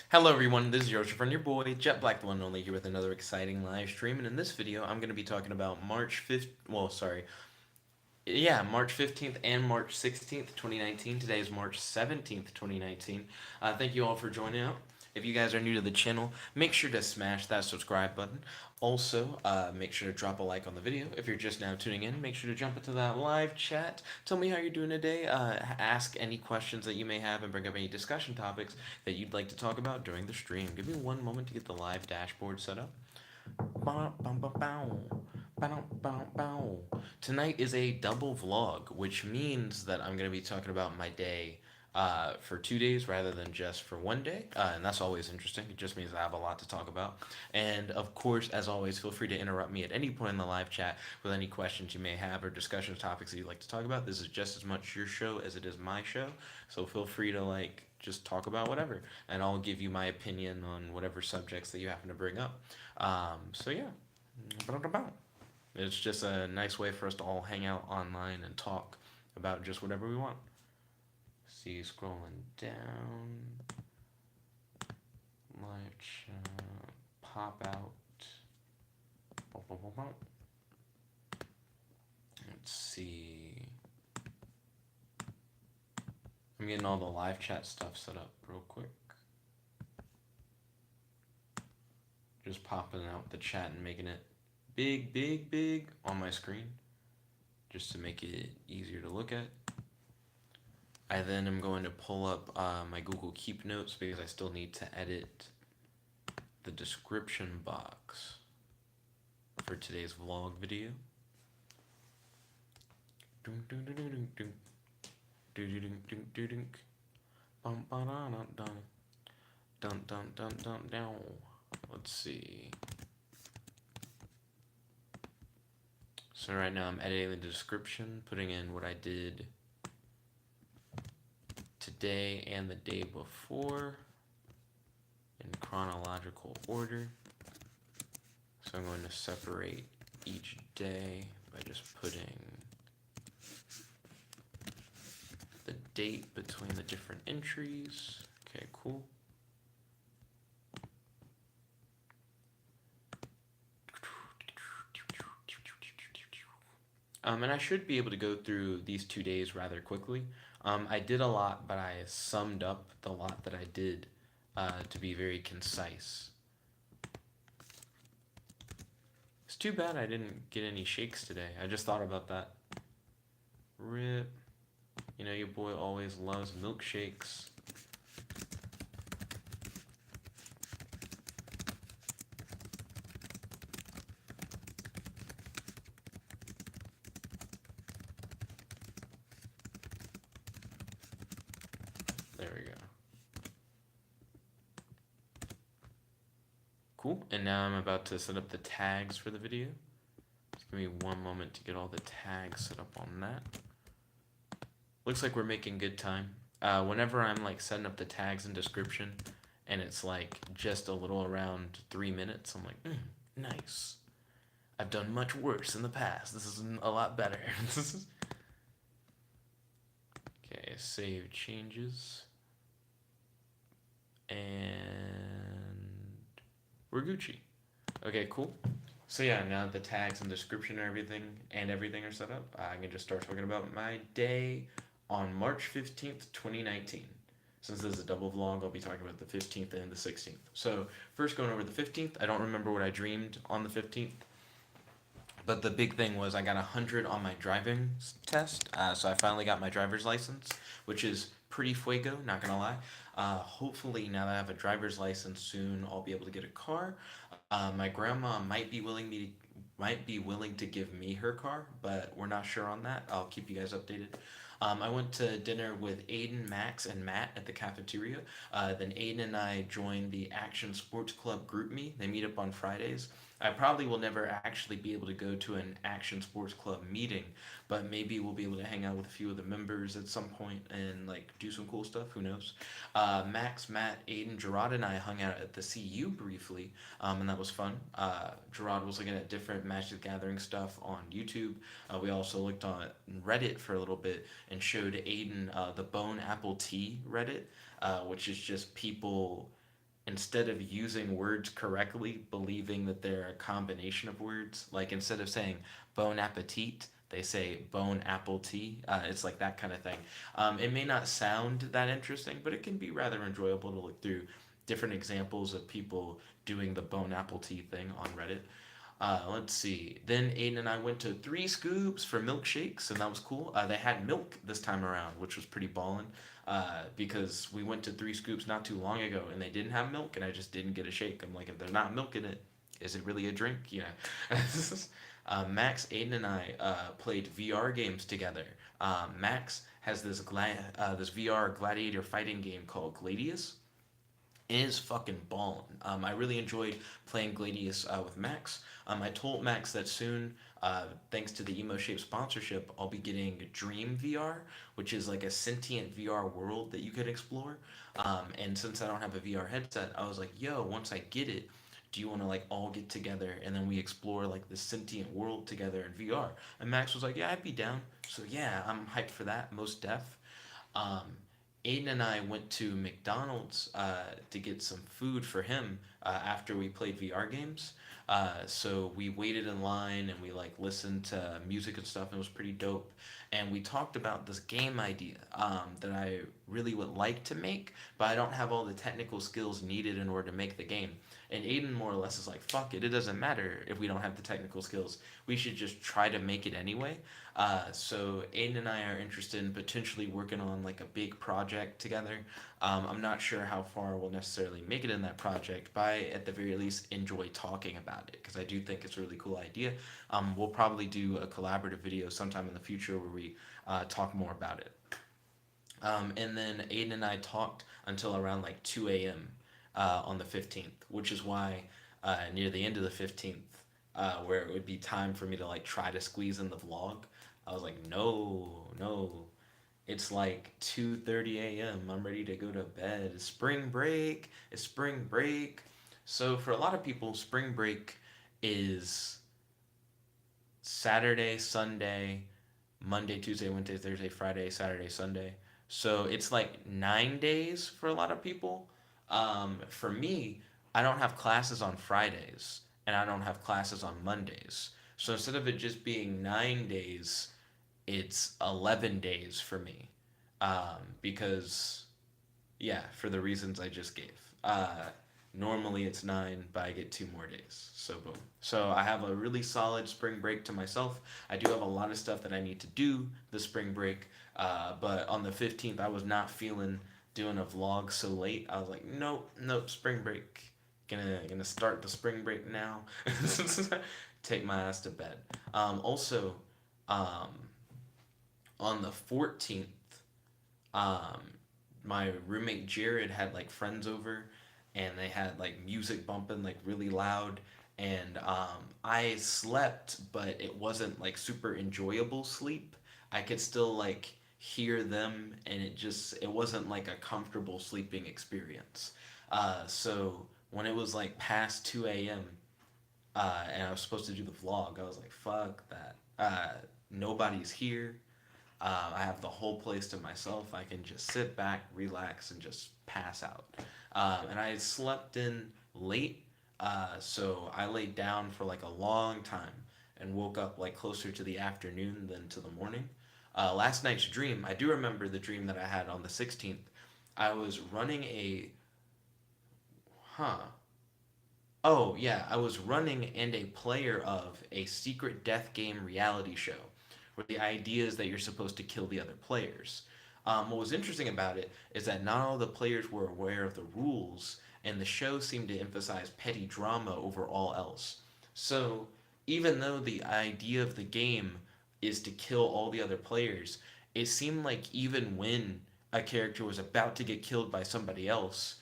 Hello everyone, this is your friend, your boy, Jet Black, the one and only, here with another exciting live stream. And in this video, I'm going to be talking about March 5th, March 15th and March 16th, 2019. Today is March 17th, 2019. Thank you all for joining out. If you guys are new to the channel, make sure to smash that subscribe button. Also, make sure to drop a like on the video. If you're just now tuning in, make sure to jump into that live chat. Tell me how you're doing today. Ask any questions that you may have and bring up any discussion topics that you'd like to talk about during the stream. Give me one moment to get the live dashboard set up. Tonight is a double vlog, which means that I'm going to be talking about my day for 2 days rather than just for one day. And that's always interesting. It just means I have a lot to talk about. And of course, as always, feel free to interrupt me at any point in the live chat with any questions you may have or discussion topics that you'd like to talk about. This is just as much your show as it is my show. So feel free to just talk about whatever, and I'll give you my opinion on whatever subjects that you happen to bring up. So yeah, it's just a nice way for us to all hang out online and talk about just whatever we want. See, scrolling down, live chat, pop out. Let's see. I'm getting all the live chat stuff set up real quick. Just popping out the chat and making it big on my screen just to make it easier to look at. I then am going to pull up my Google Keep Notes because I still need to edit the description box for today's vlog video. Let's see. So right now I'm editing the description, putting in what I did today and the day before in chronological order. So I'm going to separate each day by just putting the date between the different entries. Okay, cool. And I should be able to go through these 2 days rather quickly. I did a lot, but I summed up the lot that I did to be very concise. It's too bad I didn't get any shakes today. I just thought about that. Rip. You know, your boy always loves milkshakes. There we go. Cool, and now I'm about to set up the tags for the video. Just give me one moment to get all the tags set up on that. Looks like we're making good time. Whenever I'm setting up the tags and description, and it's just a little around 3 minutes, I'm like, nice. I've done much worse in the past. This is a lot better. Okay, save changes. And we're Gucci. Okay, cool. So yeah, now that the tags and description and everything are set up, I can just start talking about my day on March 15th, 2019. Since this is a double vlog, I'll be talking about the 15th and the 16th. So first going over the 15th, I don't remember what I dreamed on the 15th. But the big thing was I got 100 on my driving test. So I finally got my driver's license, which is pretty fuego, not gonna lie. Hopefully now that I have a driver's license soon, I'll be able to get a car. My grandma might be willing to give me her car, but we're not sure on that. I'll keep you guys updated. I went to dinner with Aidan, Max, and Matt at the cafeteria. Then Aidan and I joined the Action Sports Club group me. They meet up on Fridays. I probably will never actually be able to go to an Action Sports Club meeting, but maybe we'll be able to hang out with a few of the members at some point and do some cool stuff. Who knows? Max, Matt, Aidan, Jarrod, and I hung out at the CU briefly, and that was fun. Jarrod was looking at different Magic the Gathering stuff on YouTube. We also looked on Reddit for a little bit and showed Aidan the Bone Apple Tea Reddit, which is just people instead of using words correctly, believing that they're a combination of words. Like instead of saying bon appetit, they say bone apple tea. It's like that kind of thing. It may not sound that interesting, but it can be rather enjoyable to look through different examples of people doing the bone apple tea thing on Reddit. Let's see. Then Aiden and I went to Three Scoops for milkshakes, and that was cool. They had milk this time around, which was pretty ballin'. Because we went to Three Scoops not too long ago, and they didn't have milk, and I just didn't get a shake. I'm like, if there's not milk in it, is it really a drink? Max, Aiden, and I played VR games together. Max has this VR gladiator fighting game called Gladius. It is fucking ballin'. I really enjoyed playing Gladius with Max. I told Max that soon, thanks to the Emo Shape sponsorship, I'll be getting Dream VR, which is like a sentient VR world that you could explore. And since I don't have a VR headset, I was like, yo, once I get it, do you want to like all get together and then we explore like the sentient world together in VR? And Max was like, yeah, I'd be down. So yeah, I'm hyped for that, most def. Um, Aiden and I went to McDonald's to get some food for him after we played VR games. So we waited in line and we like listened to music and stuff, and it was pretty dope. And we talked about this game idea that I really would like to make, but I don't have all the technical skills needed in order to make the game. And Aiden more or less is like, fuck it, it doesn't matter if we don't have the technical skills. We should just try to make it anyway. So Aiden and I are interested in potentially working on like a big project together. I'm not sure how far we'll necessarily make it in that project, but I, at the very least, enjoy talking about it because I do think it's a really cool idea. We'll probably do a collaborative video sometime in the future where we talk more about it. And then Aiden and I talked until around like 2 a.m. On the 15th, which is why near the end of the 15th, where it would be time for me to like try to squeeze in the vlog, I was like, no, no. It's like 2:30 a.m. I'm ready to go to bed. It's spring break. It's spring break. So for a lot of people, spring break is Saturday, Sunday, Monday, Tuesday, Wednesday, Thursday, Friday, Saturday, Sunday. So it's like 9 days for a lot of people. For me, I don't have classes on Fridays and I don't have classes on Mondays. So instead of it just being 9 days, it's 11 days for me. Because, yeah, for the reasons I just gave. Normally it's 9, but I get 2 more days. So boom. So I have a really solid spring break to myself. I do have a lot of stuff that I need to do the spring break. But on the 15th, I was not feeling doing a vlog so late. I was like, nope, nope, spring break. Gonna start the spring break now. Take my ass to bed. Also, um, on the 14th, um, my roommate Jarrod had like friends over and they had like music bumping like really loud, and I slept, but it wasn't like super enjoyable sleep. I could still like hear them, and it wasn't like a comfortable sleeping experience. So when it was like past 2 a.m. And I was supposed to do the vlog, I was like, fuck that. Nobody's here. I have the whole place to myself. I can just sit back, relax, and just pass out. And I had slept in late, so I laid down for like a long time and woke up like closer to the afternoon than to the morning. Last night's dream, I do remember the dream that I had on the 16th. I was running a. Huh. Oh, yeah, I was running and a player of a secret death game reality show where the idea is that you're supposed to kill the other players. What was interesting about it is that not all the players were aware of the rules, and the show seemed to emphasize petty drama over all else. So, even though the idea of the game is to kill all the other players, it seemed like even when a character was about to get killed by somebody else,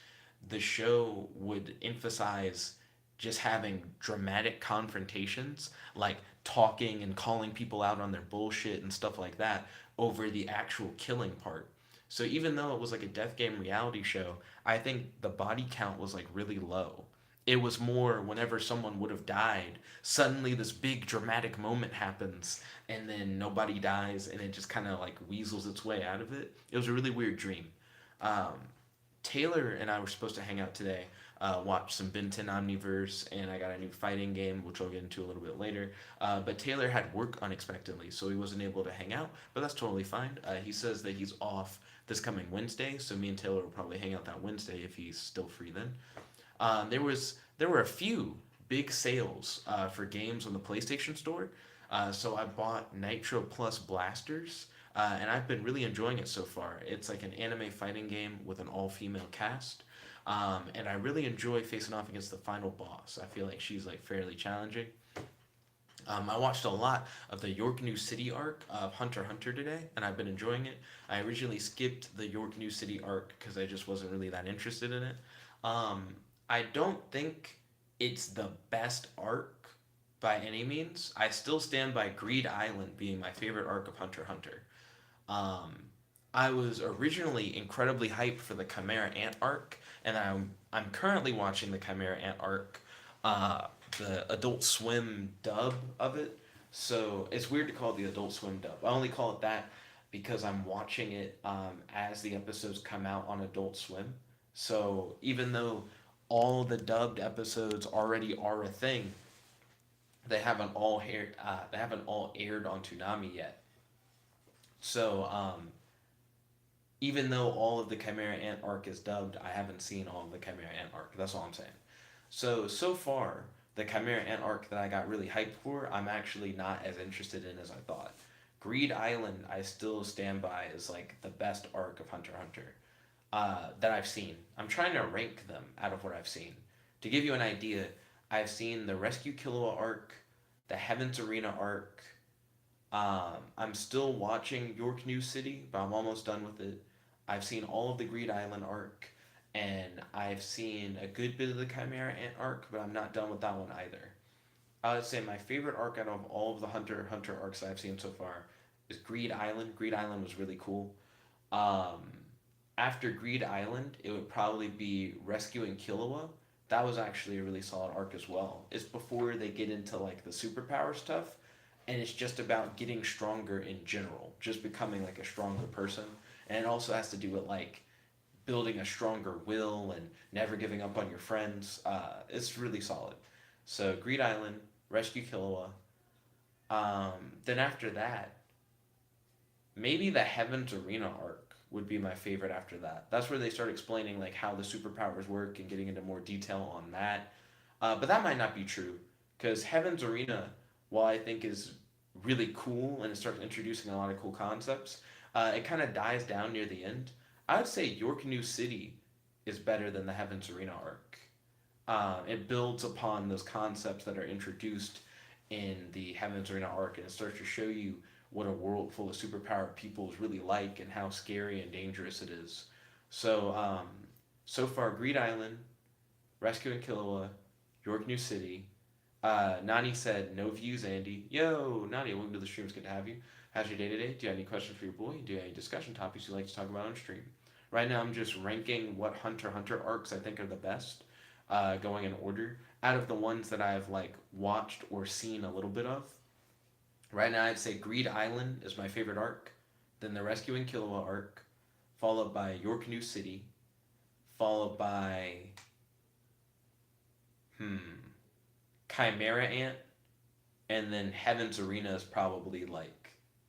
the show would emphasize just having dramatic confrontations, like talking and calling people out on their bullshit and stuff like that, over the actual killing part. So even though it was like a death game reality show, I think the body count was like really low. It was more whenever someone would have died, suddenly this big dramatic moment happens and then nobody dies and it just kind of like weasels its way out of it. It was a really weird dream. Um, Taylor and I were supposed to hang out today, watch some Ben 10 Omniverse, and I got a new fighting game, which I'll get into a little bit later. But Taylor had work unexpectedly, so he wasn't able to hang out, but that's totally fine. He says that he's off this coming Wednesday, so me and Taylor will probably hang out that Wednesday if he's still free then. There were a few big sales for games on the PlayStation Store. So I bought NitroPlus Blasterz, and I've been really enjoying it so far. It's like an anime fighting game with an all-female cast, and I really enjoy facing off against the final boss. I feel like she's like fairly challenging. I watched a lot of the York New City arc of Hunter x Hunter today, and I've been enjoying it. I originally skipped the York New City arc because I just wasn't really that interested in it. Um, I don't think it's the best arc by any means. I still stand by Greed Island being my favorite arc of Hunter x Hunter. Um, I was originally incredibly hyped for the Chimera Ant arc, and I'm currently watching the Chimera Ant arc, uh, the Adult Swim dub of it. So it's weird to call it the Adult Swim dub. I only call it that because I'm watching it as the episodes come out on Adult Swim. So even though all the dubbed episodes already are a thing, they haven't all aired on Toonami yet. So even though all of the Chimera Ant arc is dubbed, I haven't seen all of the Chimera Ant arc. That's all I'm saying. So far, the Chimera Ant arc that I got really hyped for, I'm actually not as interested in as I thought. Greed Island, I still stand by as like the best arc of Hunter x Hunter that I've seen. I'm trying to rank them out of what I've seen. To give you an idea, I've seen the Rescue Killua arc, the Heaven's Arena arc. I'm still watching York New City, but I'm almost done with it. I've seen all of the Greed Island arc, and I've seen a good bit of the Chimera Ant arc, but I'm not done with that one either. I would say my favorite arc out of all of the Hunter x Hunter arcs I've seen so far is Greed Island. Greed Island was really cool. Um, After Greed Island, it would probably be Rescuing Killua. That was actually a really solid arc as well. It's before they get into like the superpower stuff, and it's just about getting stronger in general, just becoming like a stronger person. And it also has to do with like building a stronger will and never giving up on your friends. It's really solid. So Greed Island, Rescue Killua. Then after that, maybe the Heaven's Arena arc would be my favorite after that. That's where they start explaining like how the superpowers work and getting into more detail on that. But that might not be true because Heaven's Arena, while I think is really cool and it starts introducing a lot of cool concepts, it kind of dies down near the end. I would say York New City is better than the Heaven's Arena arc. It builds upon those concepts that are introduced in the Heaven's Arena arc, and it starts to show you what a world full of superpowered people is really like and how scary and dangerous it is. So far, Greed Island, Rescuing Killua, York New City. Nani said, no views, Andy. Yo, Nani, welcome to the stream. It's good to have you. How's your day today? Do you have any questions for your boy? Do you have any discussion topics you'd like to talk about on stream? Right now, I'm just ranking what Hunter x Hunter arcs I think are the best, going in order. Out of the ones that I've like watched or seen a little bit of, right now I'd say Greed Island is my favorite arc, then the Rescuing Killua arc, followed by York New City, followed by Chimera Ant, and then Heaven's Arena is probably like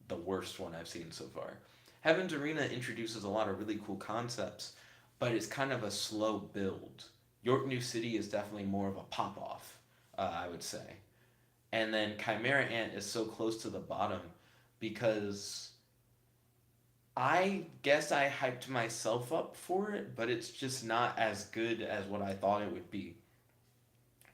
the worst one I've seen so far. Heaven's Arena introduces a lot of really cool concepts, but it's kind of a slow build. York New City is definitely more of a pop off, I would say. And then Chimera Ant is so close to the bottom because I guess I hyped myself up for it, but it's just not as good as what I thought it would be.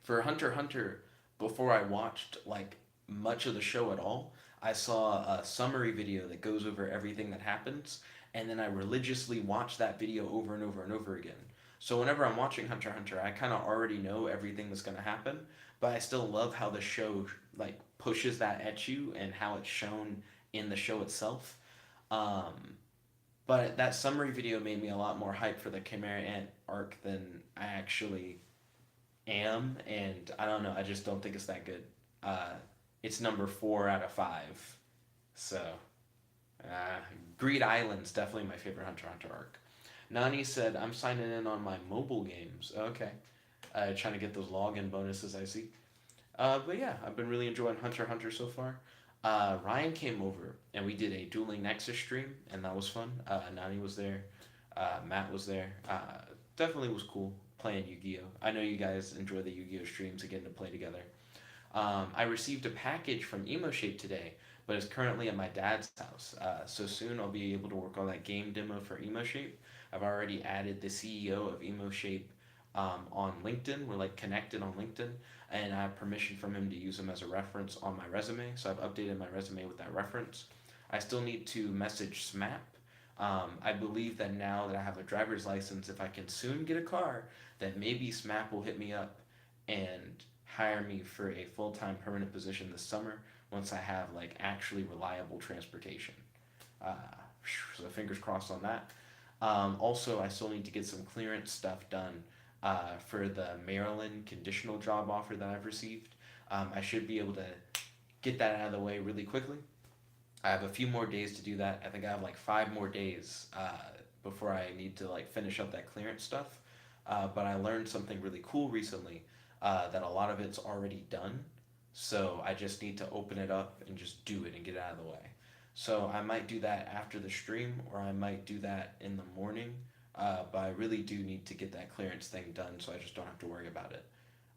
For Hunter x Hunter, before I watched like much of the show at all, I saw a summary video that goes over everything that happens, and then I religiously watch that video over and over and over again. So whenever I'm watching Hunter x Hunter, I kind of already know everything that's going to happen, but I still love how the show like pushes that at you and how it's shown in the show itself. Um, but that summary video made me a lot more hyped for the Chimera Ant arc than I actually am, and I don't know. I just don't think it's that good. It's number 4 out of 5. So, uh, Greed Island's definitely my favorite Hunter x Hunter arc. Nani said, I'm signing in on my mobile games. Okay. Trying to get those login bonuses, I see. But yeah, I've been really enjoying Hunter x Hunter so far. Ryan came over and we did a Dueling Nexus stream, and that was fun. Nani was there. Matt was there. Definitely was cool playing Yu-Gi-Oh! I know you guys enjoy the Yu-Gi-Oh! Streams and getting to play together. I received a package from EmoShape today, but it's currently at my dad's house. So soon I'll be able to work on that game demo for EmoShape. I've already added the CEO of EmoShape on LinkedIn. We're like connected on LinkedIn, and I have permission from him to use him as a reference on my resume. So I've updated my resume with that reference. I still need to message SMAP. I believe that now that I have a driver's license, if I can soon get a car, that maybe SMAP will hit me up and hire me for a full-time permanent position this summer once I have like actually reliable transportation. Uh, so fingers crossed on that. Also, I still need to get some clearance stuff done for the Maryland conditional job offer that I've received. I should be able to get that out of the way really quickly. I have a few more days to do that. I think I have like 5 more days before I need to like finish up that clearance stuff. But I learned something really cool recently that a lot of it's already done. So I just need to open it up and just do it and get it out of the way. So I might do that after the stream, or I might do that in the morning. But I really do need to get that clearance thing done, so I just don't have to worry about it.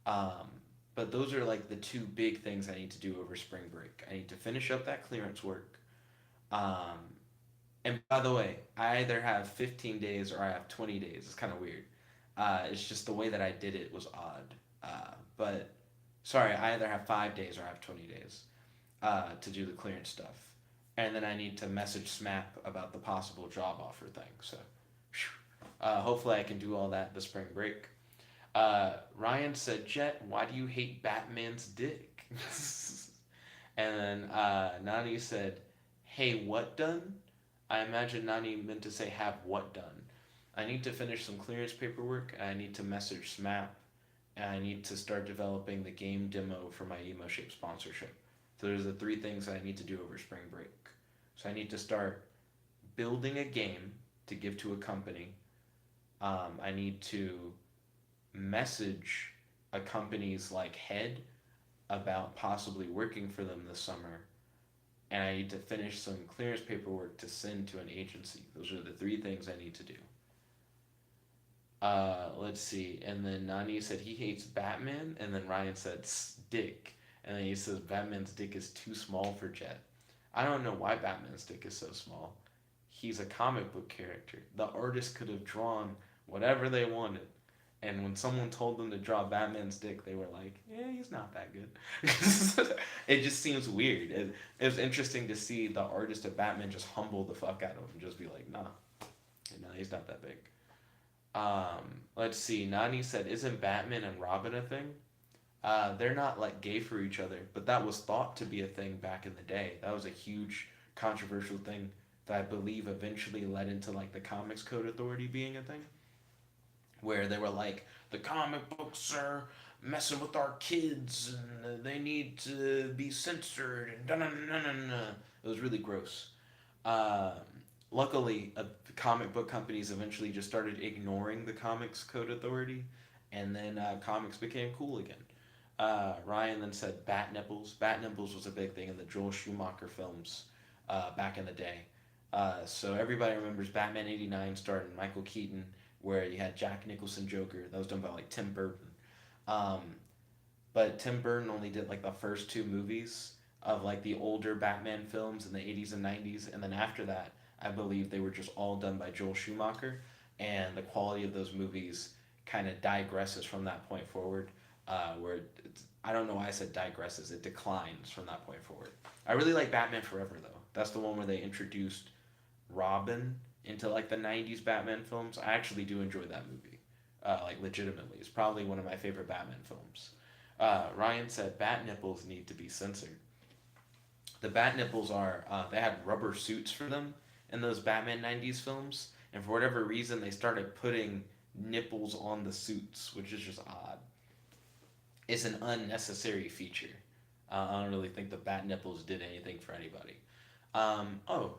Um, but those are like the two big things I need to do over spring break. I need to finish up that clearance work. Um, and by the way, I either have 15 days or I have 20 days. It's kind of weird. It's just the way that I did it was odd. But sorry, I either have 5 days or I have 20 days to do the clearance stuff. And then I need to message SMAP about the possible job offer thing. So hopefully I can do all that the spring break. Ryan said, Jet, why do you hate Batman's dick? And then Nani said, hey, what done? I imagine Nani meant to say, have what done? I need to finish some clearance paperwork. I need to message SMAP. And I need to start developing the game demo for my EmoShape sponsorship. So there's the three things I need to do over spring break. So I need to start building a game to give to a company. I need to message a company's like head about possibly working for them this summer, and I need to finish some clearance paperwork to send to an agency. Those are the three things I need to do. Let's see. And then Nani said he hates Batman, and then Ryan said dick, and then he says Batman's dick is too small for Jet. I don't know why Batman's dick is so small. He's a comic book character. The artist could have drawn whatever they wanted. And when someone told them to draw Batman's dick, they were like, yeah, he's not that good. It just seems weird. It was interesting to see the artist of Batman just humble the fuck out of him and just be like, nah, he's not that big. Let's see. Nani said, isn't Batman and Robin a thing? They're not like gay for each other, but that was thought to be a thing back in the day. That was a huge controversial thing that I believe eventually led into like the Comics Code Authority being a thing, where they were like, the comic books are messing with our kids and they need to be censored and da na na na na. It was really gross. Uh, Luckily, comic book companies eventually just started ignoring the Comics Code Authority, and then comics became cool again. Ryan then said bat nipples. Bat nipples was a big thing in the Joel Schumacher films back in the day. So everybody remembers Batman '89 starring Michael Keaton, where you had Jack Nicholson Joker. That was done by like Tim Burton. Um, but Tim Burton only did like the first two movies of like the older Batman films in the '80s and '90s, and then after that, I believe they were just all done by Joel Schumacher, and the quality of those movies kind of digresses from that point forward. I don't know why I said digresses. It declines from that point forward. I really like Batman Forever though. That's the one where they introduced Robin into like the '90s Batman films. I actually do enjoy that movie, like legitimately. It's probably one of my favorite Batman films. Ryan said bat nipples need to be censored. The bat nipples are they had rubber suits for them in those Batman '90s films, and for whatever reason they started putting nipples on the suits, which is just odd. It's an unnecessary feature. I don't really think the bat nipples did anything for anybody. Oh,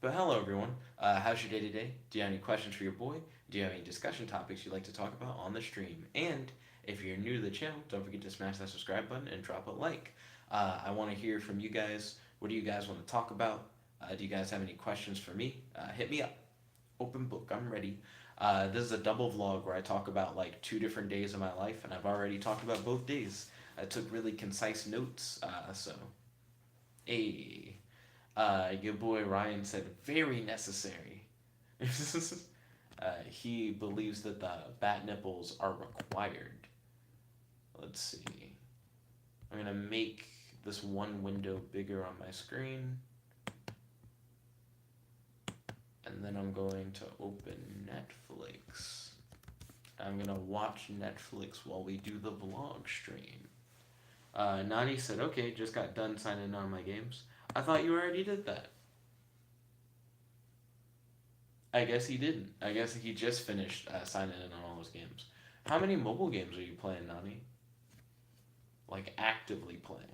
But hello, everyone. How's your day today? Do you have any questions for your boy? Do you have any discussion topics you'd like to talk about on the stream? And if you're new to the channel, don't forget to smash that subscribe button and drop a like. I want to hear from you guys. What do you guys want to talk about? Do you guys have any questions for me? Hit me up. Open book. I'm ready. This is a double vlog where I talk about like 2 different days of my life, and I've already talked about both days. I took really concise notes, so hey. Your boy Ryan said, very necessary. He believes that the bat nipples are required. Let's see. I'm going to make this one window bigger on my screen. And then I'm going to open Netflix. I'm going to watch Netflix while we do the vlog stream. Nani said, okay, just got done signing in on my games. I thought you already did that. I guess he didn't. I guess he just finished signing in on all those games. How many mobile games are you playing, Nani? Like, actively playing.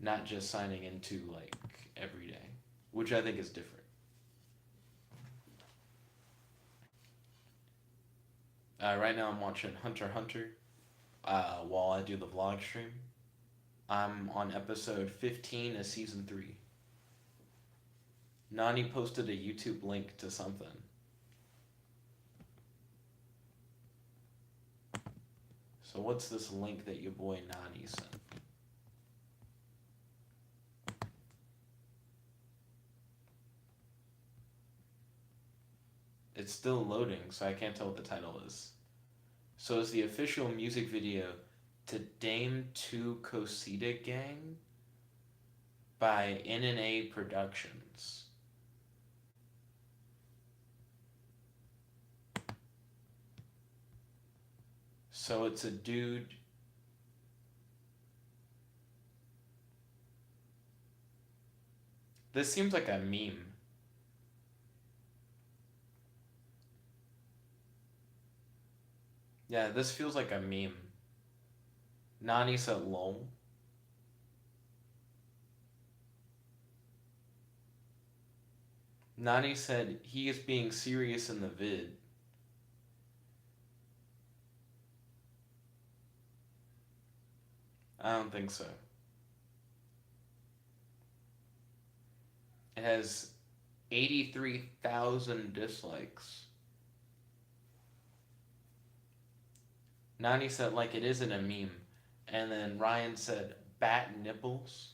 Not just signing into, like, every day. Which I think is different. Right now I'm watching Hunter x Hunter while I do the vlog stream. I'm on episode 15 of season 3. Nani posted a YouTube link to something. So what's this link that your boy Nani sent? It's still loading, so I can't tell what the title is. So it's the official music video to Dame 2 Cosita Gang by Aidan and I Productions. So it's a dude. This seems like a meme. Yeah, this feels like a meme. Nani said lol. Nani said he is being serious in the vid. I don't think so. It has 83,000 dislikes. Nani said like it isn't a meme. And then Ryan said bat nipples.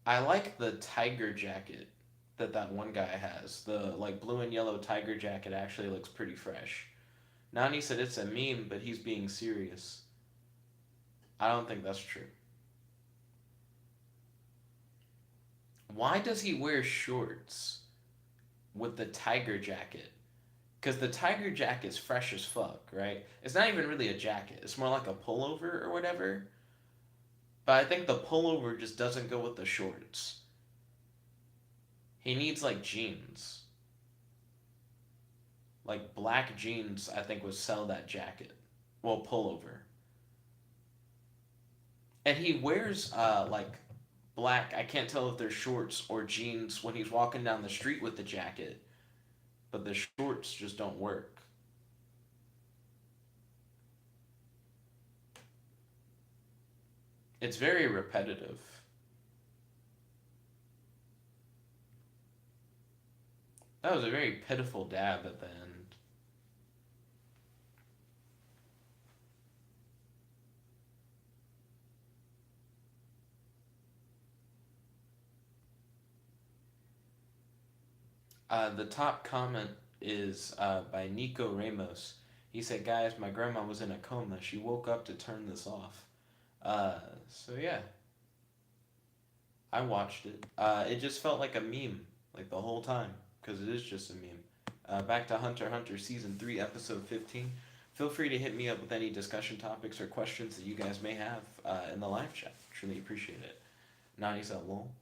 I like the tiger jacket that one guy has. The like blue and yellow tiger jacket actually looks pretty fresh. Nani said it's a meme, but he's being serious. I don't think that's true. Why does he wear shorts with the tiger jacket? Because the tiger jacket's fresh as fuck, right? It's not even really a jacket. It's more like a pullover or whatever. But I think the pullover just doesn't go with the shorts. He needs like jeans. Like black jeans, I think would sell that jacket. Well, pullover. And he wears like black, I can't tell if they're shorts or jeans when he's walking down the street with the jacket. But the shorts just don't work. It's very repetitive. That was a very pitiful dab at the end. The top comment is by Nico Ramos. He said, guys, my grandma was in a coma. She woke up to turn this off. So yeah. I watched it. It just felt like a meme, like the whole time, because it is just a meme. Back to Hunter x Hunter Season 3, Episode 15. Feel free to hit me up with any discussion topics or questions that you guys may have in the live chat. Truly appreciate it. Nani said lol.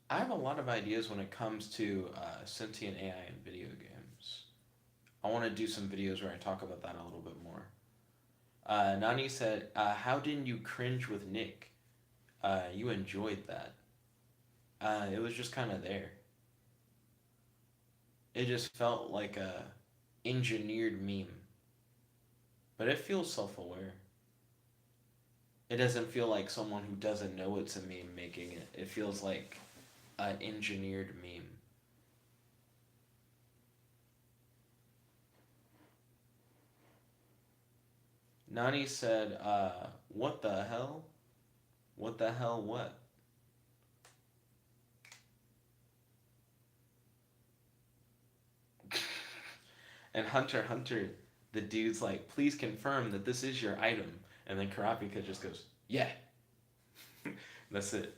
I have a lot of ideas when it comes to sentient AI in video games. I want to do some videos where I talk about that a little bit more. Nani said, "How didn't you cringe with Nick? You enjoyed that. It was just kind of there. It just felt like a engineered meme, but it feels self-aware. It doesn't feel like someone who doesn't know it's a meme making it. It feels like an engineered meme." Nani said, "What the hell? What the hell? What?" And Hunter, the dude's like, "Please confirm that this is your item." And then Karapika just goes, "Yeah." That's it.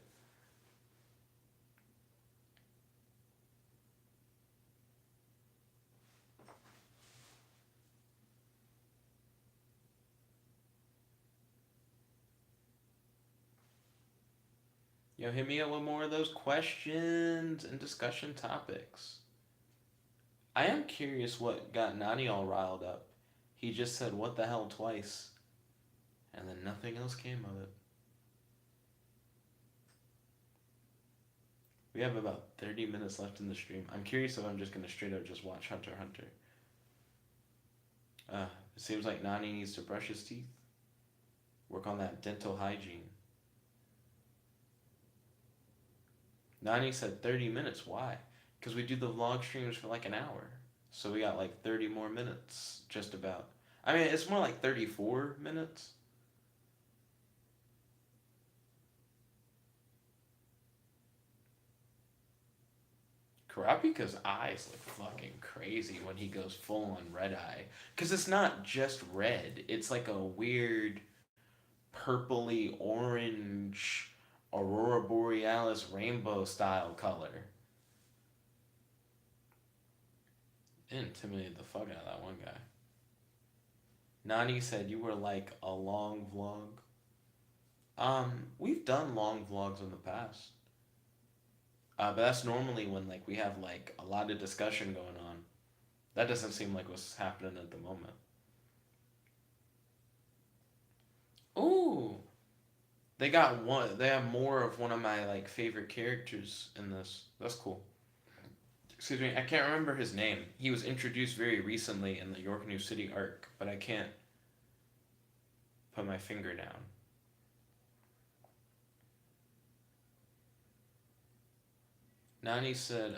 Yo, hit me up with more of those questions and discussion topics. I am curious what got Nani all riled up. He just said, "What the hell," twice, and then nothing else came of it. We have about 30 minutes left in the stream. I'm curious if I'm just going to straight up just watch Hunter x Hunter. It seems like Nani needs to brush his teeth. Work on that dental hygiene. Nani said 30 minutes. Why? Because we do the vlog streams for like an hour. So we got like 30 more minutes, just about. I mean, it's more like 34 minutes. Karapika's eyes look fucking crazy when he goes full on red eye. Because it's not just red, it's like a weird purpley orange Aurora Borealis rainbow style color. It intimidated the fuck out of that one guy. Nani said you were like a long vlog. We've done long vlogs in the past. But that's normally when like we have like a lot of discussion going on. That doesn't seem like what's happening at the moment. Ooh, they got one. They have more of one of my like favorite characters in this. That's cool. Excuse me, I can't remember his name. He was introduced very recently in the York New City arc, but I can't put my finger down. Nani said,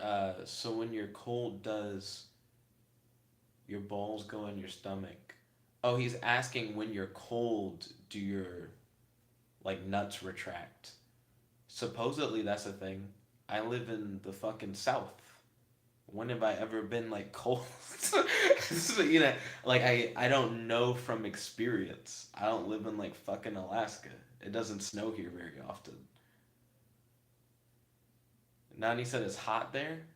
"So when you're cold, does your balls go in your stomach?" Oh, he's asking when you're cold, do your like nuts retract? Supposedly that's a thing. I live in the fucking south. When have I ever been like cold? So, like I don't know from experience. I don't live in like fucking Alaska. It doesn't snow here very often. Nani said it's hot there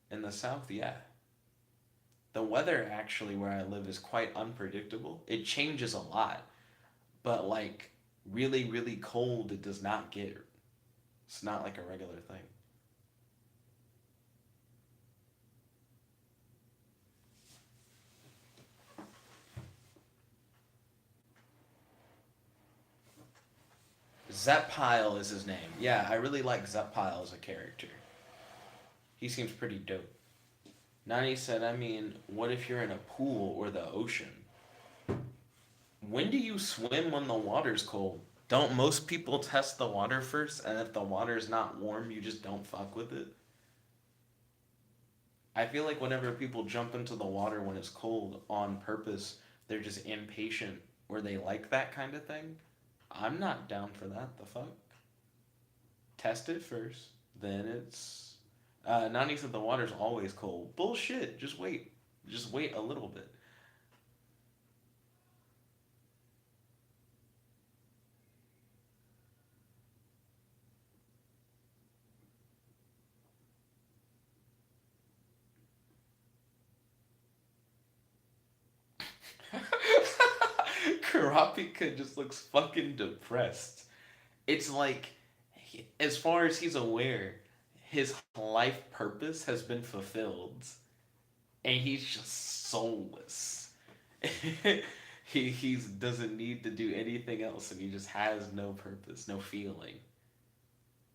in the south. Yeah, the weather actually where I live is quite unpredictable. It changes a lot, but like really really cold it does not get. It's not like a regular thing. Zeppile is his name. Yeah, I really like Zeppile as a character. He seems pretty dope. Nani said, I mean, what if you're in a pool or the ocean? When do you swim when the water's cold? Don't most people test the water first, and if the water's not warm, you just don't fuck with it? I feel like whenever people jump into the water when it's cold on purpose, they're just impatient or they like that kind of thing. I'm not down for that. The fuck? Test it first, then it's. Nani said the water's always cold. Bullshit. Just wait. Just wait a little bit. Karapika just looks fucking depressed. It's like, as far as he's aware, his life purpose has been fulfilled, and he's just soulless. He doesn't need to do anything else, and he just has no purpose, no feeling.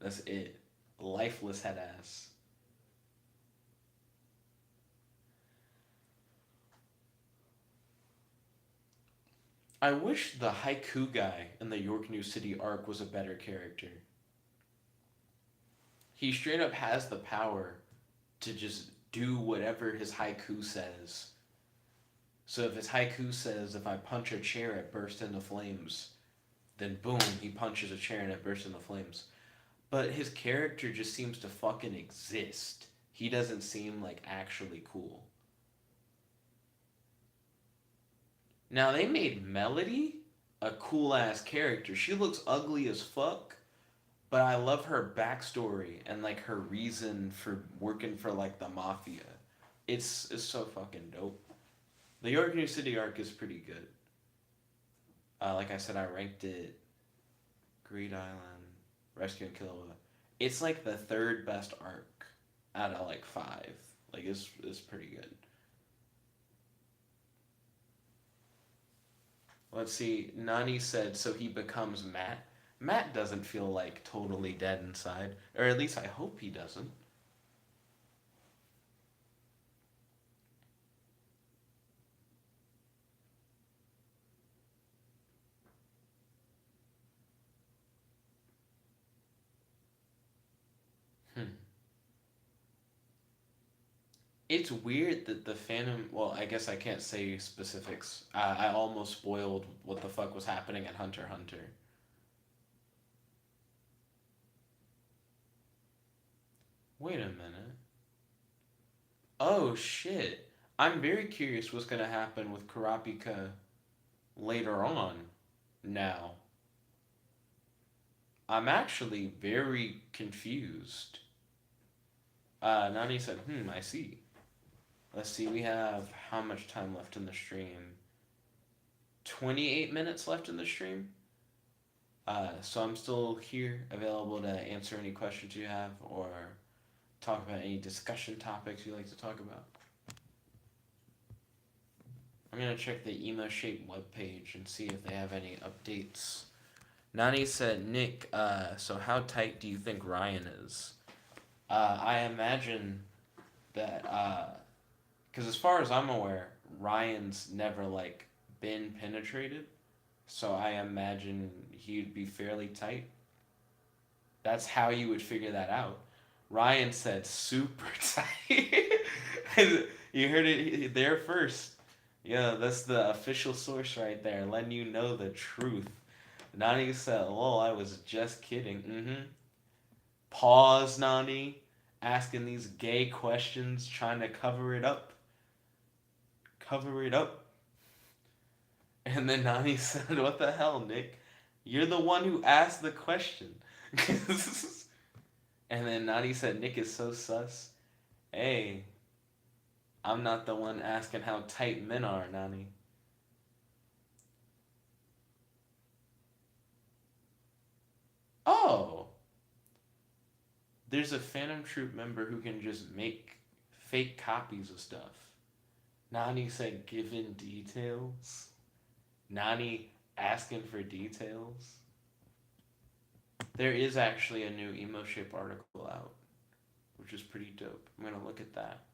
That's it. Lifeless head ass. I wish the haiku guy in the York New City arc was a better character. He straight up has the power to just do whatever his haiku says. So if his haiku says, if I punch a chair, it bursts into flames, then boom, he punches a chair and it bursts into flames. But his character just seems to fucking exist. He doesn't seem like actually cool. Now they made Melody a cool ass character. She looks ugly as fuck, but I love her backstory and like her reason for working for like the mafia. It's so fucking dope. The York New City arc is pretty good. Like I said, I ranked it Greed Island, Rescue and Killua. It's like the third best arc out of like five. Like it's pretty good. Let's see. Nani said so he becomes Matt. Matt doesn't feel like totally dead inside, or at least I hope he doesn't. Hmm. It's weird that the Phantom. Well, I guess I can't say specifics. I almost spoiled what the fuck was happening at Hunter x Hunter. Wait a minute. Oh shit. I'm very curious what's gonna happen with Kurapika later on. Now, I'm actually very confused. Nani said, I see. Let's see, we have how much time left in the stream? 28 minutes left in the stream. So I'm still here, available to answer any questions you have or talk about any discussion topics you like to talk about. I'm gonna check the Emo Shape webpage and see if they have any updates. Nani said, Nick, so how tight do you think Ryan is? I imagine that, because as far as I'm aware, Ryan's never, like, been penetrated. So I imagine he'd be fairly tight. That's how you would figure that out. Ryan said super tight. You heard it there first. Yeah, that's the official source right there, letting you know the truth. Nani said, lol, I was just kidding. Pause, Nani. Asking these gay questions, trying to cover it up. Cover it up. And then Nani said, what the hell, Nick? You're the one who asked the question. And then Nani said, Nick is so sus. Hey, I'm not the one asking how tight men are, Nani. Oh, there's a Phantom Troop member who can just make fake copies of stuff. Nani said, given details. Nani asking for details. There is actually a new Emo Shape article out, which is pretty dope. I'm gonna look at that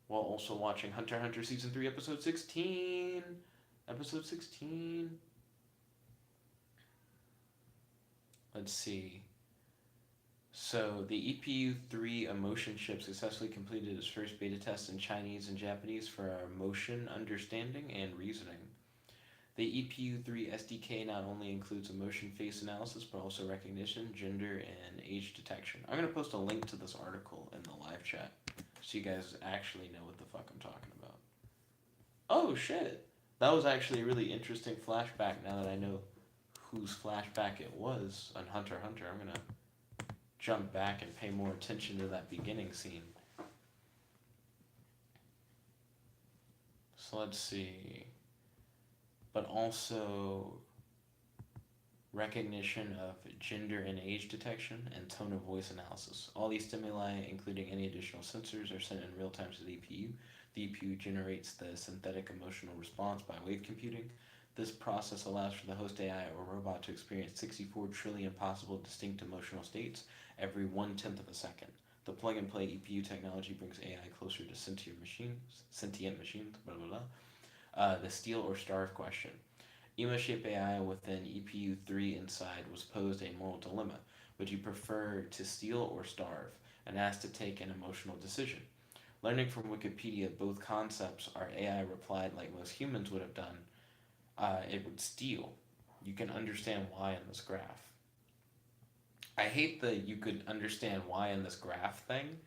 while also watching Hunter x Hunter Season 3, Episode 16. Episode 16. Let's see. So, the EPU-3 emotion chip successfully completed its first beta test in Chinese and Japanese for emotion understanding and reasoning. The EPU-3 SDK not only includes emotion face analysis, but also recognition, gender, and age detection. I'm going to post a link to this article in the live chat so you guys actually know what the fuck I'm talking about. Oh, shit. That was actually a really interesting flashback now that I know whose flashback it was on Hunter x Hunter. I'm going to jump back and pay more attention to that beginning scene. So let's see. But also, recognition of gender and age detection, and tone of voice analysis. All these stimuli, including any additional sensors, are sent in real time to the EPU. The EPU generates the synthetic emotional response by wave computing. This process allows for the host AI or robot to experience 64 trillion possible distinct emotional states every 1/10 of a second. The plug and play EPU technology brings AI closer to sentient machines, blah blah blah. The steal or starve question. Emo-shaped AI within EPU 3 inside was posed a moral dilemma. Would you prefer to steal or starve? And asked to take an emotional decision. Learning from Wikipedia both concepts, our AI replied like most humans would have done, it would steal. You can understand why in this graph. I hate the you could understand why in this graph thing.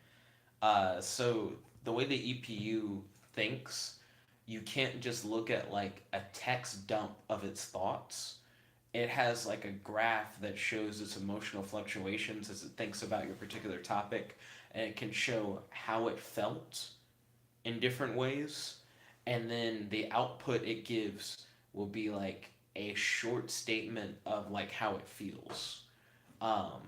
So the way the EPU thinks, you can't just look at like a text dump of its thoughts. It has like a graph that shows its emotional fluctuations as it thinks about your particular topic, and it can show how it felt in different ways. And then the output it gives will be like a short statement of like how it feels. Um,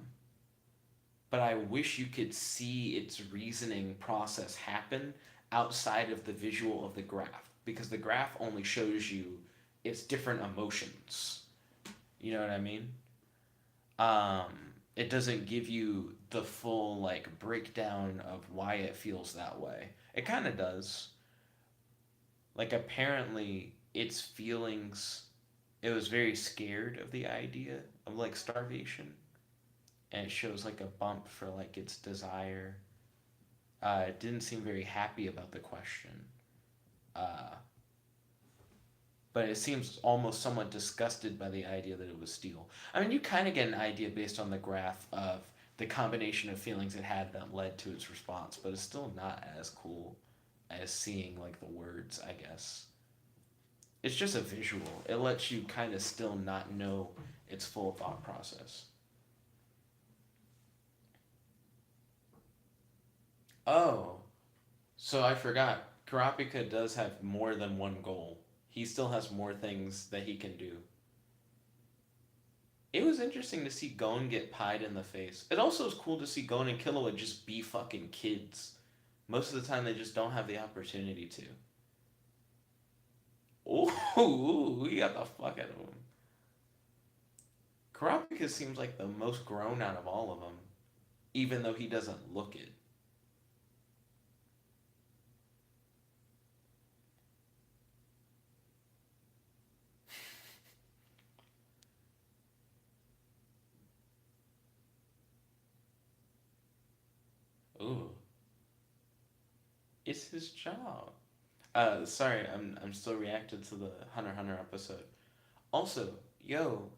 but I wish you could see its reasoning process happen outside of the visual of the graph, because the graph only shows you its different emotions. You know what I mean? It doesn't give you the full like breakdown of why it feels that way. It kind of does. Like apparently its feelings, it was very scared of the idea of like starvation, and it shows like a bump for like its desire. It didn't seem very happy about the question. Uh, but it seems almost somewhat disgusted by the idea that it was steel. I mean, you kind of get an idea based on the graph of the combination of feelings it had that led to its response, but it's still not as cool as seeing like the words, I guess. It's just a visual. It lets you kind of still not know its full thought process. Oh, so I forgot. Karapika does have more than one goal. He still has more things that he can do. It was interesting to see Gon get pied in the face. It also was cool to see Gon and Killua just be fucking kids. Most of the time, they just don't have the opportunity to. Ooh, we got the fuck out of him. Karapika seems like the most grown out of all of them, even though he doesn't look it. Ooh, it's his job. Sorry, I'm still reacting to the Hunter x Hunter episode. Also, yo,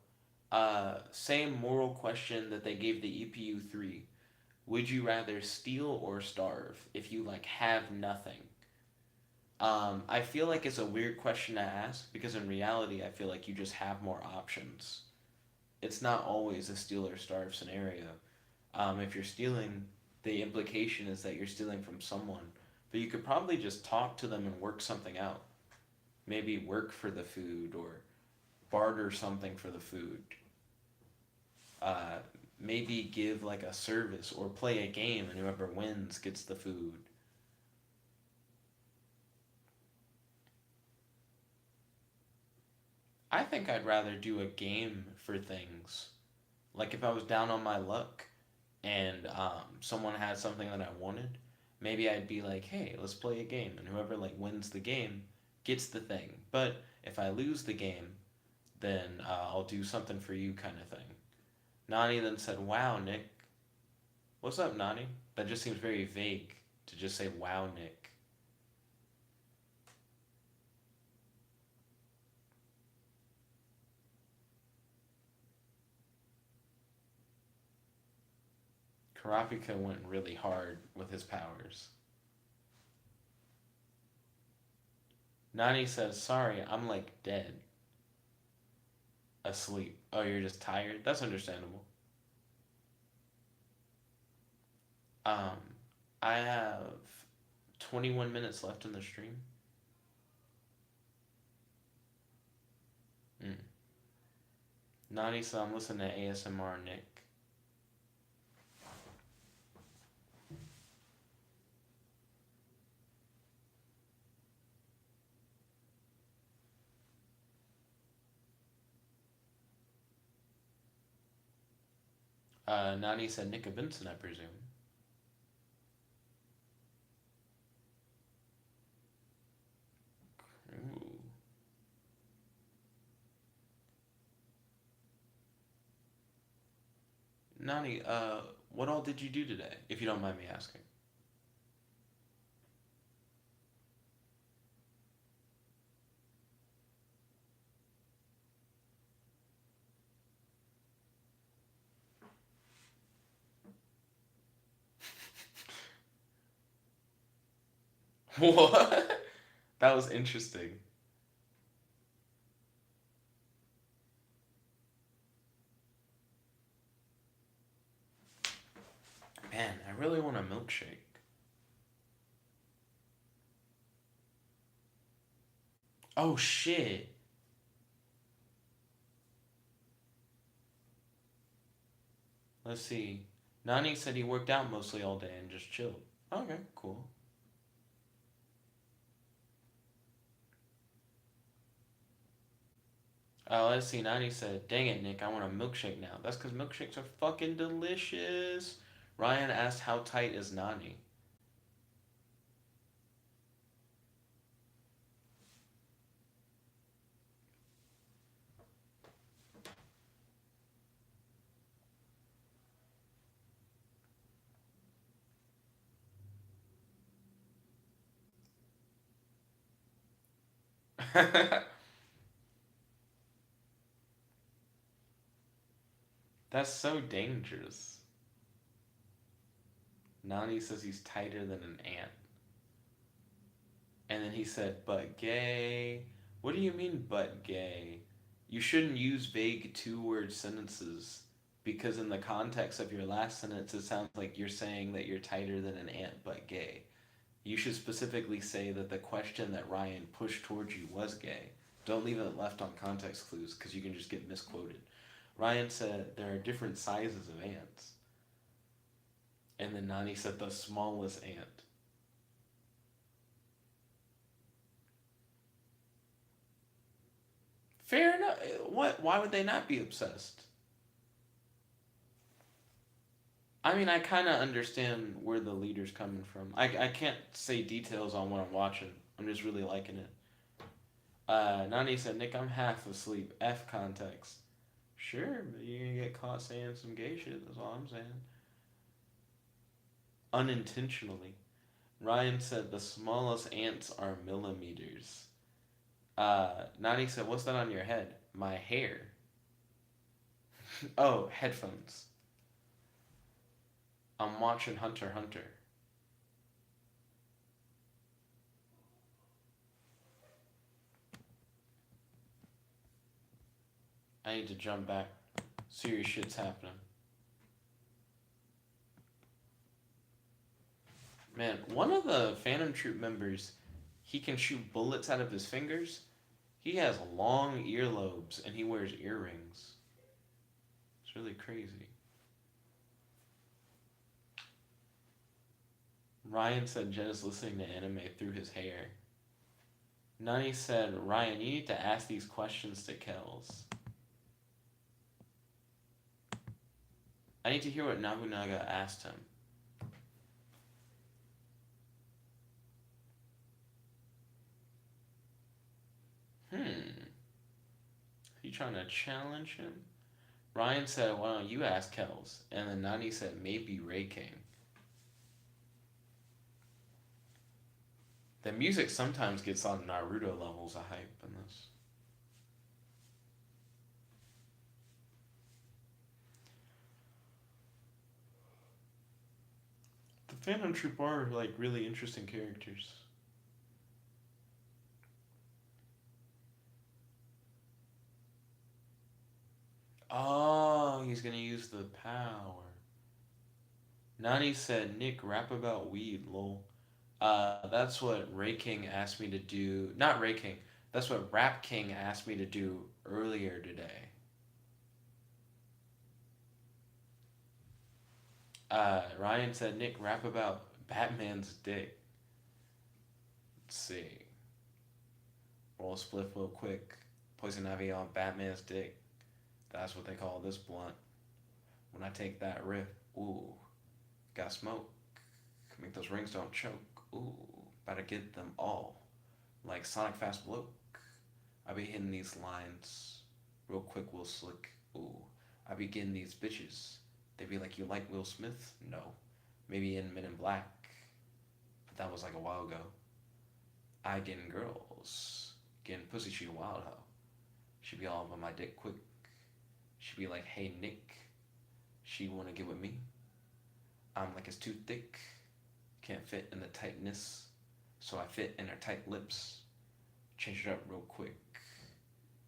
same moral question that they gave the EPU 3. Would you rather steal or starve if you like have nothing? I feel like it's a weird question to ask because in reality, I feel like you just have more options. It's not always a steal or starve scenario. If you're stealing, the implication is that you're stealing from someone, but you could probably just talk to them and work something out. Maybe work for the food or barter something for the food. Uh, Maybe give like a service or play a game, and whoever wins gets the food. I think I'd rather do a game for things. Like if I was down on my luck and someone had something that I wanted, maybe I'd be like, "Hey, let's play a game," and whoever like wins the game gets the thing. But if I lose the game, then I'll do something for you, kind of thing. Nani then said, "Wow, Nick." What's up, Nani? That just seems very vague to just say, "Wow, Nick." Karapika went really hard with his powers. Nani says, "Sorry, I'm like dead, asleep." Oh, you're just tired? That's understandable. Um, I have 21 minutes left in the stream. Mm. Nani said I'm listening to ASMR Nick. Nani said Nickabenson, I presume. Ooh. Nani, what all did you do today, if you don't mind me asking? What? That was interesting. Man, I really want a milkshake. Oh shit. Let's see. Nani said he worked out mostly all day and just chilled. Okay, cool. Let's see. Nani said, "Dang it, Nick, I want a milkshake now." That's because milkshakes are fucking delicious. Ryan asked, "How tight is Nani?" That's so dangerous. Nani says he's tighter than an ant. And then he said, "But gay." What do you mean, but gay? You shouldn't use vague two-word sentences because, in the context of your last sentence, it sounds like you're saying that you're tighter than an ant but gay. You should specifically say that the question that Ryan pushed towards you was gay. Don't leave it left on context clues because you can just get misquoted. Ryan said there are different sizes of ants. And then Nani said the smallest ant. Fair enough. What? Why would they not be obsessed? I mean, I kind of understand where the leader's coming from. I can't say details on what I'm watching. I'm just really liking it. Nani said, Nick, I'm half asleep. F context. Sure, but you're gonna get caught saying some gay shit. That's all I'm saying. Unintentionally. Ryan said the smallest ants are millimeters. Nani said, what's that on your head? My hair. Oh, headphones. I'm watching Hunter x Hunter. I need to jump back. Serious shit's happening. Man, one of the Phantom Troop members, he can shoot bullets out of his fingers. He has long earlobes and he wears earrings. It's really crazy. Ryan said Jen is listening to anime through his hair. Nani said, Ryan, you need to ask these questions to Kells. I need to hear what Nobunaga asked him. You trying to challenge him? Ryan said, why don't you ask Kells? And then Nani said, maybe Ray King. The music sometimes gets on Naruto levels of hype in this. The Phantom Troop are like really interesting characters. Oh, he's gonna use the power. Nani said, Nick, rap about weed, lol. That's what Ray King asked me to do. Not Ray King. That's what Rap King asked me to do earlier today. Ryan said, Nick, rap about Batman's dick. Let's see. Roll a spliff real quick. Poison ivy on Batman's dick. That's what they call this blunt. When I take that riff, ooh, got smoke. Make those rings don't choke. Ooh, about to get them all. Like Sonic Fast Bloke. I be hitting these lines real quick, Will Slick. Ooh, I be getting these bitches. They be like, you like Will Smith? No. Maybe in Men in Black. But that was like a while ago. I getting girls. Getting pussy, she a wild hoe. She be all over my dick quick. She be like, hey Nick. She wanna get with me. I'm like it's too thick. Can't fit in the tightness. So I fit in her tight lips. Change it up real quick.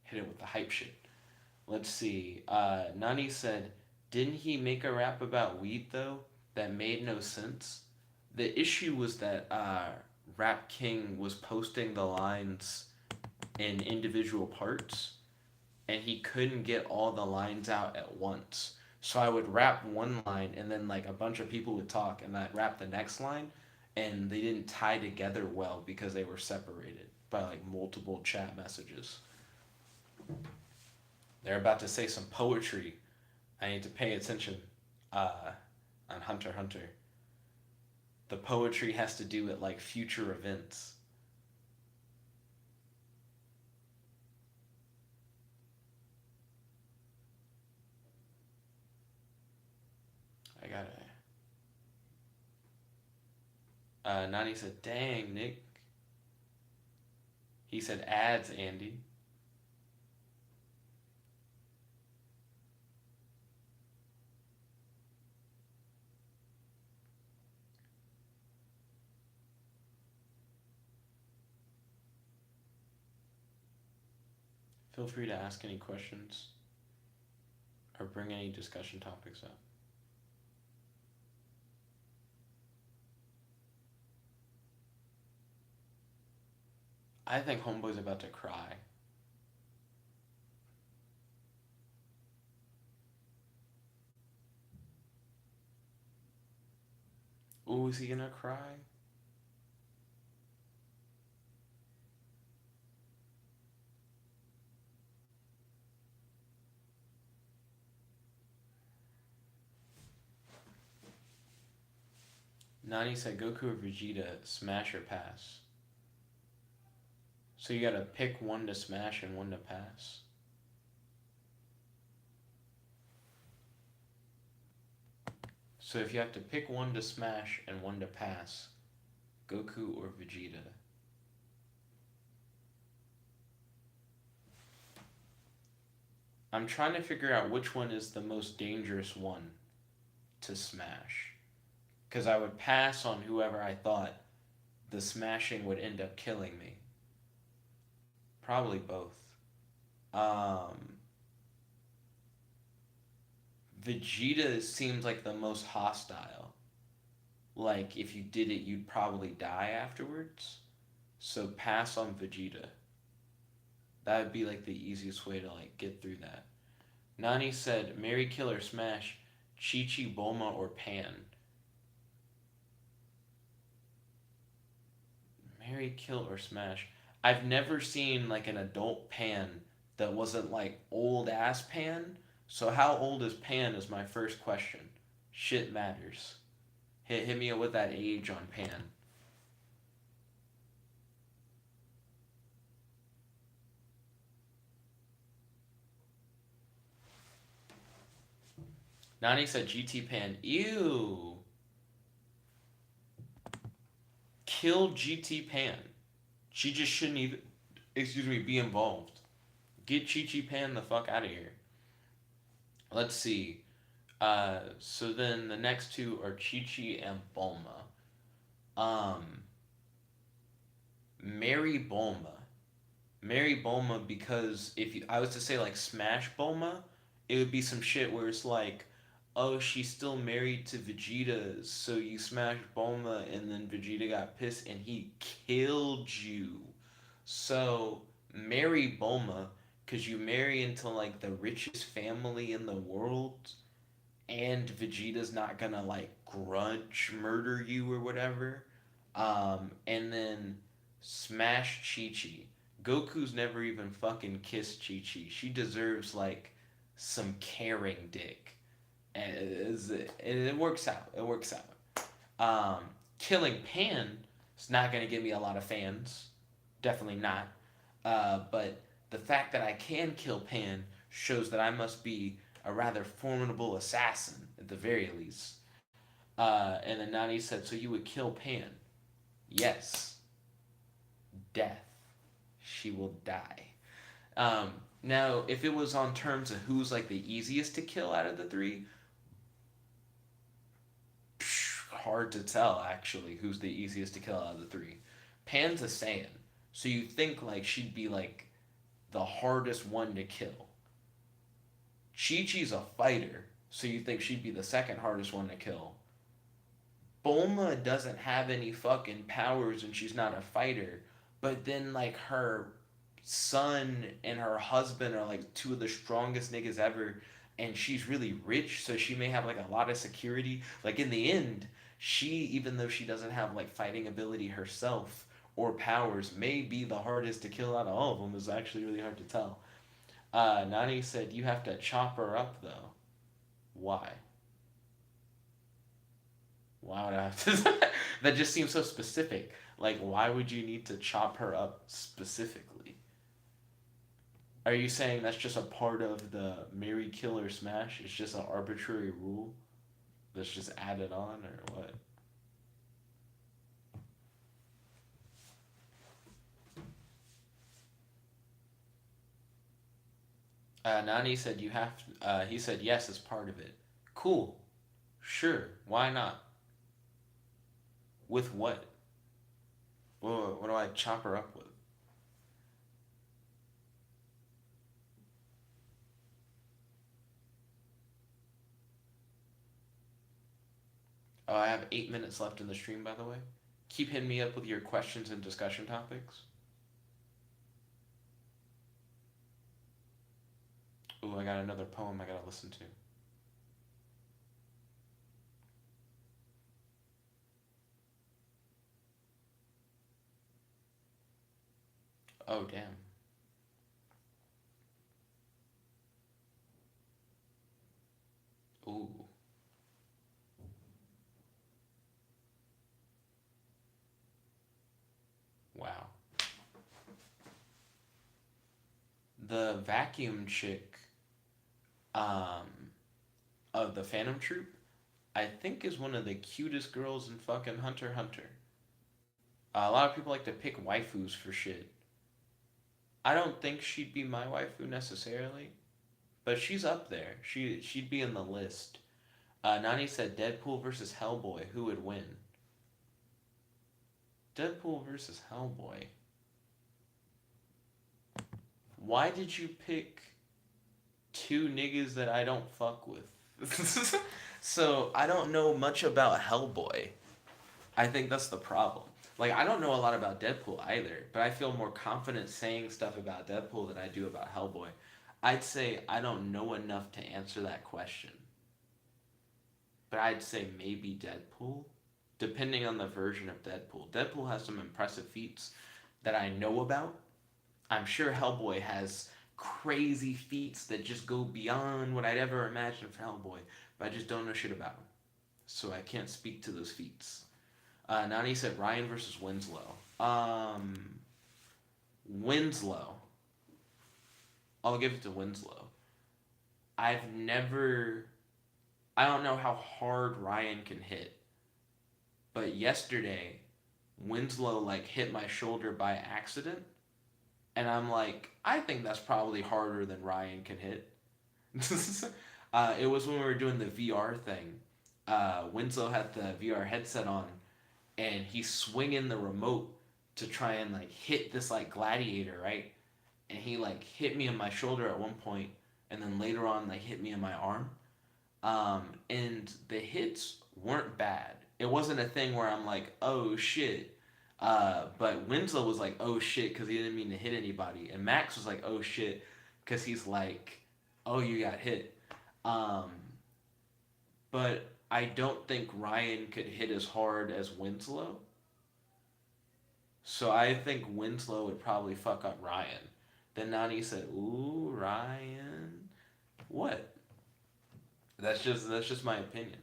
Hit it with the hype shit. Let's see. Nani said, didn't he make a rap about weed though? That made no sense. The issue was that Rap King was posting the lines in individual parts, and he couldn't get all the lines out at once. So I would rap one line, and then like a bunch of people would talk, and I'd rap the next line, and they didn't tie together well because they were separated by like multiple chat messages. They're about to say some poetry. I need to pay attention on Hunter x Hunter. The poetry has to do with like future events. I gotta. Nani said, dang, Nick. He said, ads, Andy. Feel free to ask any questions or bring any discussion topics up. I think Homeboy's about to cry. Ooh, is he gonna cry? Nani said Goku or Vegeta, smash or pass. So you gotta pick one to smash and one to pass. So if you have to pick one to smash and one to pass, Goku or Vegeta? I'm trying to figure out which one is the most dangerous one to smash. Because I would pass on whoever I thought the smashing would end up killing me. Probably both. Um, Vegeta seems like the most hostile. Like, if you did it, you'd probably die afterwards. So pass on Vegeta. That would be like the easiest way to like get through that. Nani said, Mary Kill or Smash, Chi-Chi, Bulma, or Pan. Mary Kill or Smash. I've never seen like an adult Pan that wasn't like old ass Pan. So how old is Pan is my first question. Shit matters. Hit me up with that age on Pan. Nani said GT Pan. Ew. Kill GT Pan. She just shouldn't even, be involved. Get Chi Chi Pan the fuck out of here. Let's see. So then the next two are Chi Chi and Bulma. Marry Bulma. Marry Bulma because if I was to say like smash Bulma, it would be some shit where it's like, oh, she's still married to Vegeta, so you smashed Bulma and then Vegeta got pissed and he killed you. So marry Bulma because you marry into like the richest family in the world and Vegeta's not gonna like grudge murder you or whatever. And then smash Chi Chi. Goku's never even fucking kissed Chi Chi. She deserves like some caring dick, and it works out. It works out. Killing Pan is not gonna give me a lot of fans. Definitely not. But the fact that I can kill Pan shows that I must be a rather formidable assassin at the very least. And then Nani said, "So you would kill Pan?" Yes. Death. She will die. Now, if it was on terms of who's like the easiest to kill out of the three, hard to tell actually who's the easiest to kill out of the three. Pan's a Saiyan, so you think like she'd be like the hardest one to kill. Chi Chi's a fighter, so you think she'd be the second hardest one to kill. Bulma doesn't have any fucking powers and she's not a fighter, but then like her son and her husband are like two of the strongest niggas ever, and she's really rich, so she may have like a lot of security. Like in the end, she, even though she doesn't have like fighting ability herself or powers, may be the hardest to kill out of all of them. Is actually really hard to tell. Nani said you have to chop her up though. Why? Why would I have to? That just seems so specific. Like, why would you need to chop her up specifically? Are you saying that's just a part of the Mary Killer Smash? It's just an arbitrary rule that's just added on, or what? Nani said you have. He said yes, it's part of it. Cool. Sure. Why not? With what? What do I chop her up with? Oh, I have 8 minutes left in the stream, by the way. Keep hitting me up with your questions and discussion topics. Ooh, I got another poem I gotta listen to. Oh, damn. Ooh, wow. The vacuum chick um, of the Phantom Troop, I think is one of the cutest girls in fucking Hunter x Hunter. A lot of people like to pick waifus for shit. I don't think she'd be my waifu necessarily, but she's up there. She'd be in the list. Nani said Deadpool versus Hellboy. Who would win? Deadpool versus Hellboy. Why did you pick two niggas that I don't fuck with? So I don't know much about Hellboy. I think that's the problem. Like I don't know a lot about Deadpool either, but I feel more confident saying stuff about Deadpool than I do about Hellboy. I'd say I don't know enough to answer that question, but I'd say maybe Deadpool, depending on the version of Deadpool. Deadpool has some impressive feats that I know about. I'm sure Hellboy has crazy feats that just go beyond what I'd ever imagine for Hellboy, but I just don't know shit about him. So I can't speak to those feats. Nani said Ryan versus Winslow. Winslow. I'll give it to Winslow. I've never. I don't know how hard Ryan can hit, but yesterday, Winslow like hit my shoulder by accident, and I'm like, I think that's probably harder than Ryan can hit. It was when we were doing the VR thing. Winslow had the VR headset on, and he's swinging the remote to try and like hit this like gladiator, right? And he like hit me in my shoulder at one point, and then later on like hit me in my arm. And the hits weren't bad. It wasn't a thing where I'm like, oh shit. But Winslow was like, oh shit, because he didn't mean to hit anybody, and Max was like, oh shit, because he's like, oh you got hit. Um, but I don't think Ryan could hit as hard as Winslow. So I think Winslow would probably fuck up Ryan. Then Nani said, "Ooh, Ryan." What? That's just my opinion.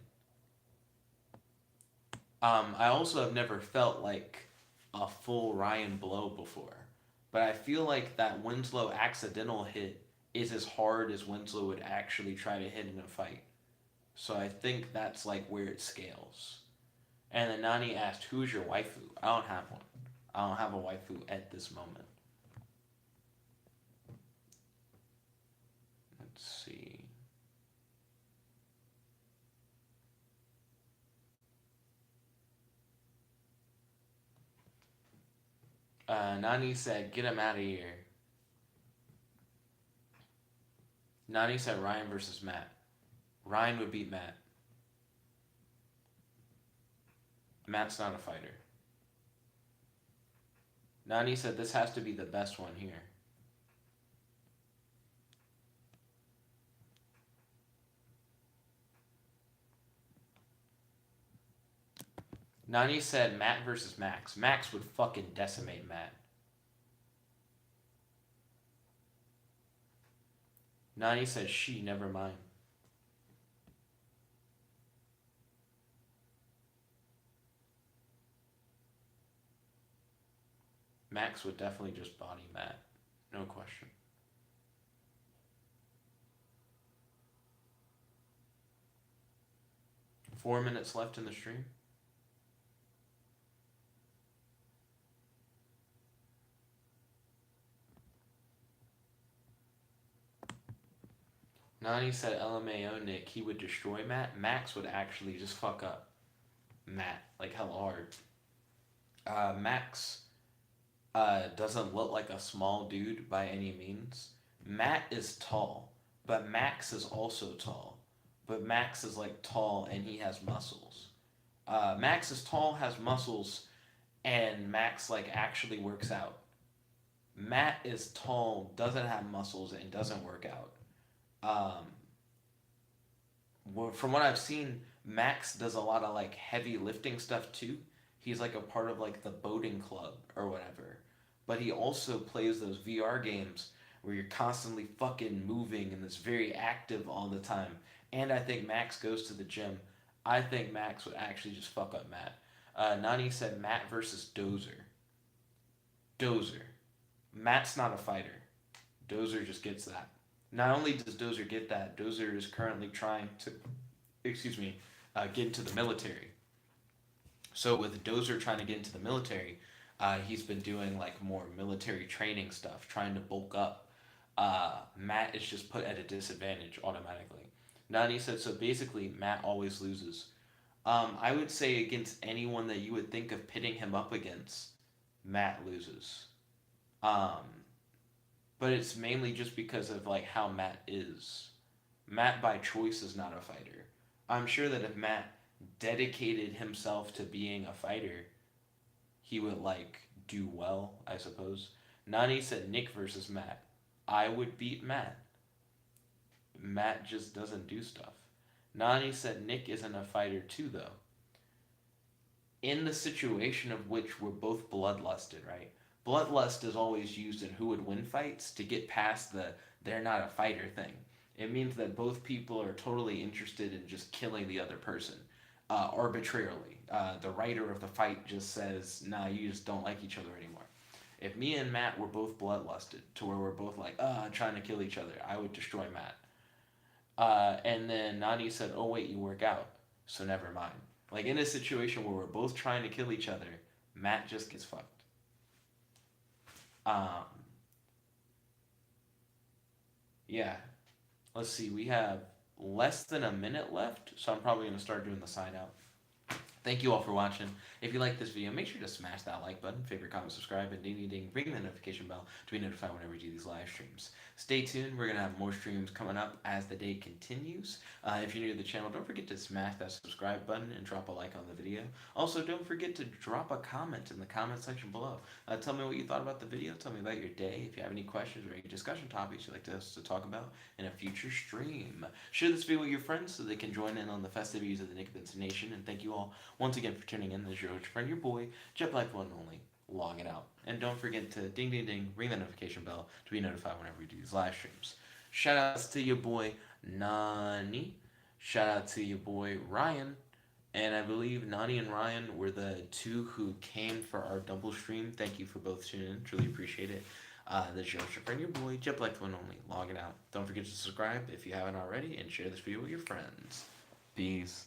I also have never felt like a full Ryan blow before, but I feel like that Winslow accidental hit is as hard as Winslow would actually try to hit in a fight. So I think that's like where it scales. And then Nani asked, "Who's your waifu?" I don't have one. I don't have a waifu at this moment. Let's see. Nani said, "Get him out of here." Nani said Ryan versus Matt. Ryan would beat Matt. Matt's not a fighter. Nani said this has to be the best one here. Nani said Matt versus Max. Max would fucking decimate Matt. Nani said she, never mind. Max would definitely just body Matt. No question. 4 minutes left in the stream. Nani said LMAO Nick, he would destroy Matt. Max would actually just fuck up Matt, like hella hard. Max doesn't look like a small dude by any means. Matt is tall, but Max is also tall. But Max is like tall and he has muscles. Max is tall, has muscles, and Max like actually works out. Matt is tall, doesn't have muscles, and doesn't work out. Um, from what I've seen, Max does a lot of like heavy lifting stuff too. He's like a part of like the boating club or whatever. But he also plays those VR games where you're constantly fucking moving and it's very active all the time. And I think Max goes to the gym. I think Max would actually just fuck up Matt. Nani said Matt versus Dozer. Dozer. Matt's not a fighter. Dozer just gets that. Not only does Dozer get that, Dozer is currently trying to, excuse me, get into the military. So with Dozer trying to get into the military, he's been doing like more military training stuff, trying to bulk up. Matt is just put at a disadvantage automatically. Nani said so. Basically, Matt always loses. I would say against anyone that you would think of pitting him up against, Matt loses. Um, but it's mainly just because of like how Matt is. Matt by choice is not a fighter. I'm sure that if Matt dedicated himself to being a fighter, he would like do well, I suppose. Nani said Nick versus Matt. I would beat Matt. Matt just doesn't do stuff. Nani said Nick isn't a fighter too though. In the situation of which we're both bloodlusted, right? Bloodlust is always used in who would win fights to get past the they're not a fighter thing. It means that both people are totally interested in just killing the other person arbitrarily. The writer of the fight just says, nah, you just don't like each other anymore. If me and Matt were both bloodlusted to where we're both like, trying to kill each other, I would destroy Matt. And then Nani said, oh, wait, you work out. So never mind. Like in a situation where we're both trying to kill each other, Matt just gets fucked. Um, yeah. Let's see. We have less than a minute left, so I'm probably going to start doing the sign out. Thank you all for watching. If you like this video, make sure to smash that like button, favorite, comment, subscribe, and ding ding ding, ring the notification bell to be notified whenever we do these live streams. Stay tuned. We're going to have more streams coming up as the day continues. If you're new to the channel, don't forget to smash that subscribe button and drop a like on the video. Also, don't forget to drop a comment in the comment section below. Tell me what you thought about the video. Tell me about your day. If you have any questions or any discussion topics you'd like us to talk about in a future stream. Share this video with your friends so they can join in on the festivities of the Nickabenson Nation. And thank you all once again for tuning in. This is your friend, your boy, Jet Black One and Only. Log it out. And don't forget to ding ding ding, ring the notification bell to be notified whenever we do these live streams. Shout outs to your boy Nani. Shout out to your boy Ryan. And I believe Nani and Ryan were the two who came for our double stream. Thank you for both tuning in. Truly appreciate it. This is your friend, your boy, Jet Black One Only. Log it out. Don't forget to subscribe if you haven't already and share this video with your friends. Peace.